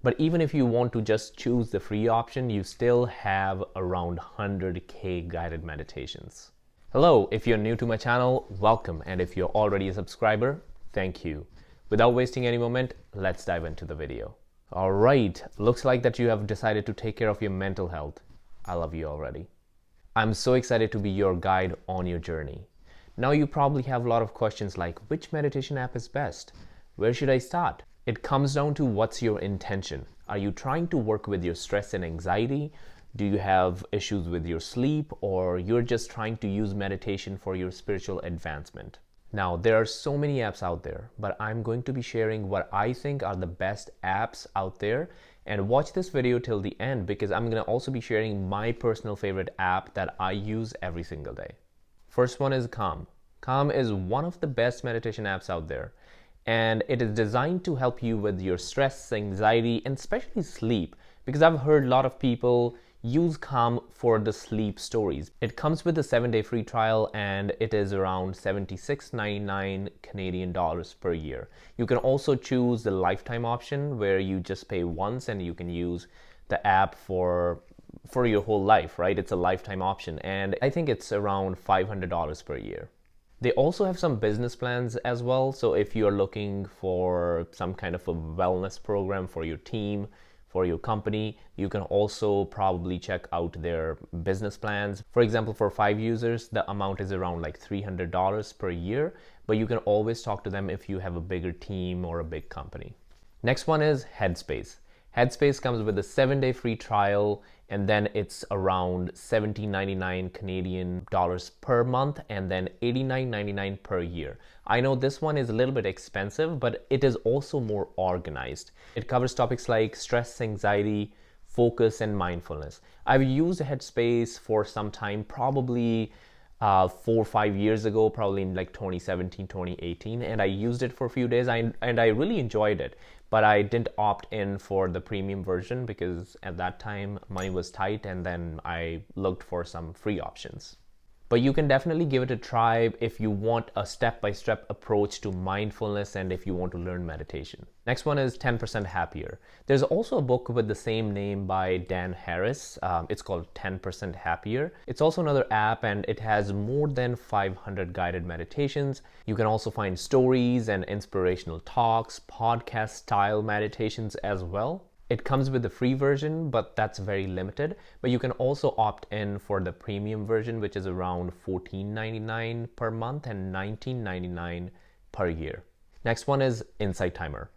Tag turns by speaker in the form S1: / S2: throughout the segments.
S1: But even if you want to just choose the free option, you still have around 100K guided meditations. Hello, if you're new to my channel, welcome. And if you're already a subscriber, thank you. Without wasting any moment, let's dive into the video. All right, looks like that you have decided to take care of your mental health. I love you already. I'm so excited to be your guide on your journey. Now you probably have a lot of questions like, which meditation app is best? Where should I start? It comes down to what's your intention. Are you trying to work with your stress and anxiety? Do you have issues with your sleep, or you're just trying to use meditation for your spiritual advancement? Now, there are so many apps out there, but I'm going to be sharing what I think are the best apps out there. And watch this video till the end because I'm going to also be sharing my personal favorite app that I use every single day. First one is Calm. Calm is one of the best meditation apps out there. And it is designed to help you with your stress, anxiety, and especially sleep. Because I've heard a lot of people use Calm for the sleep stories. It comes with a 7-day free trial and it is around $76.99 Canadian dollars per year. You can also choose the lifetime option where you just pay once and you can use the app for your whole life, right? It's a lifetime option and I think it's around $500 per year. They also have some business plans as well. So if you're looking for some kind of a wellness program for your team, for your company, you can also probably check out their business plans. For example, for 5 users, the amount is around like $300 per year, but you can always talk to them if you have a bigger team or a big company. Next one is Headspace. Headspace comes with a 7-day free trial and then it's around $17.99 Canadian dollars per month and then $89.99 per year. I know this one is a little bit expensive, but it is also more organized. It covers topics like stress, anxiety, focus, and mindfulness. I've used Headspace for some time, probably 4 or 5 years ago, probably in like 2017, 2018, and I used it for a few days and I really enjoyed it. But I didn't opt in for the premium version because at that time money was tight and then I looked for some free options. But you can definitely give it a try if you want a step-by-step approach to mindfulness and if you want to learn meditation. Next one is 10% Happier. There's also a book with the same name by Dan Harris. It's called 10% Happier. It's also another app and it has more than 500 guided meditations. You can also find stories and inspirational talks, podcast-style meditations as well. It comes with the free version, but that's very limited. But you can also opt in for the premium version, which is around $14.99 per month and $19.99 per year. Next one is Insight Timer.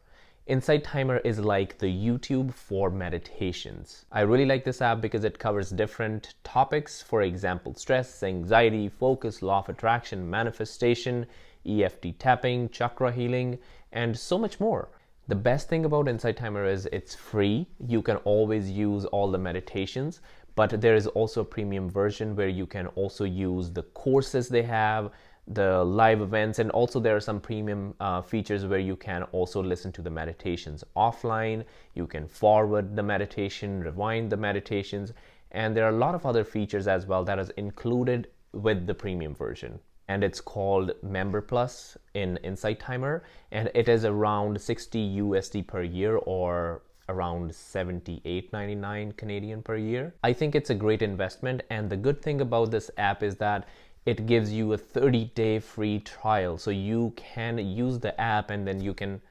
S1: Insight Timer is like the YouTube for meditations. I really like this app because it covers different topics. For example, stress, anxiety, focus, law of attraction, manifestation, EFT tapping, chakra healing, and so much more. The best thing about Insight Timer is it's free. You can always use all the meditations, but there is also a premium version where you can also use the courses they have, the live events, and also there are some premium features where you can also listen to the meditations offline. You can forward the meditation, rewind the meditations, and there are a lot of other features as well that is included with the premium version. And it's called Member Plus in Insight Timer, and it is around 60 USD per year or around 78.99 Canadian per year. I think it's a great investment, and the good thing about this app is that it gives you a 30-day free trial, so you can use the app and then you can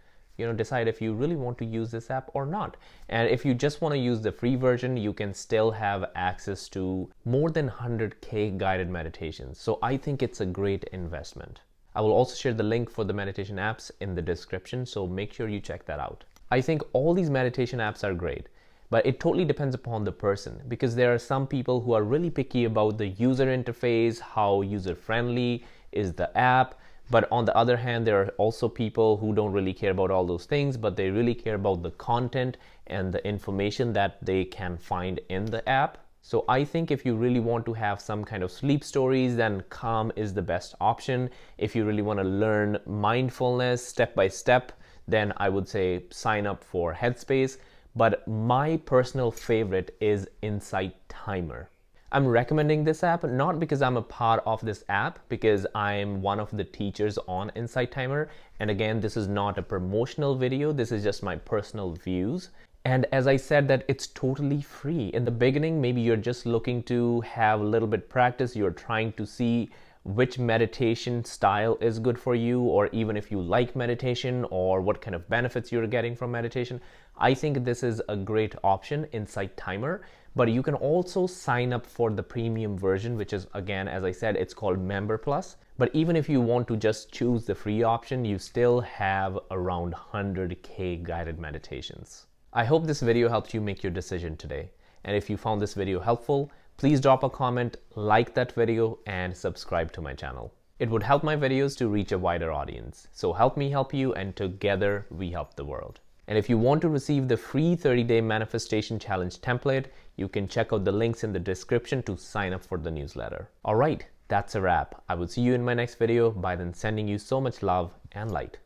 S1: decide if you really want to use this app or not. And if you just want to use the free version, you can still have access to more than 100K guided meditations. So I think it's a great investment. I will also share the link for the meditation apps in the description, so make sure you check that out. I think all these meditation apps are great, but it totally depends upon the person because there are some people who are really picky about the user interface, how user-friendly is the app. But on the other hand, there are also people who don't really care about all those things, but they really care about the content and the information that they can find in the app. So I think if you really want to have some kind of sleep stories, then Calm is the best option. If you really want to learn mindfulness step by step, then I would say sign up for Headspace. But my personal favorite is Insight Timer. I'm recommending this app not because I'm a part of this app, because I'm one of the teachers on Insight Timer. And again, this is not a promotional video. This is just my personal views. And as I said, that it's totally free. In the beginning, maybe you're just looking to have a little bit practice. You're trying to see which meditation style is good for you, or even if you like meditation or what kind of benefits you're getting from meditation. I think this is a great option, Insight Timer. But you can also sign up for the premium version, which is, again, as I said, it's called Member Plus. But even if you want to just choose the free option, you still have around 100K guided meditations. I hope this video helped you make your decision today. And if you found this video helpful, please drop a comment, like that video, and subscribe to my channel. It would help my videos to reach a wider audience. So help me help you, and together we help the world. And if you want to receive the free 30-day manifestation challenge template, you can check out the links in the description to sign up for the newsletter. All right, that's a wrap. I will see you in my next video. By then, sending you so much love and light.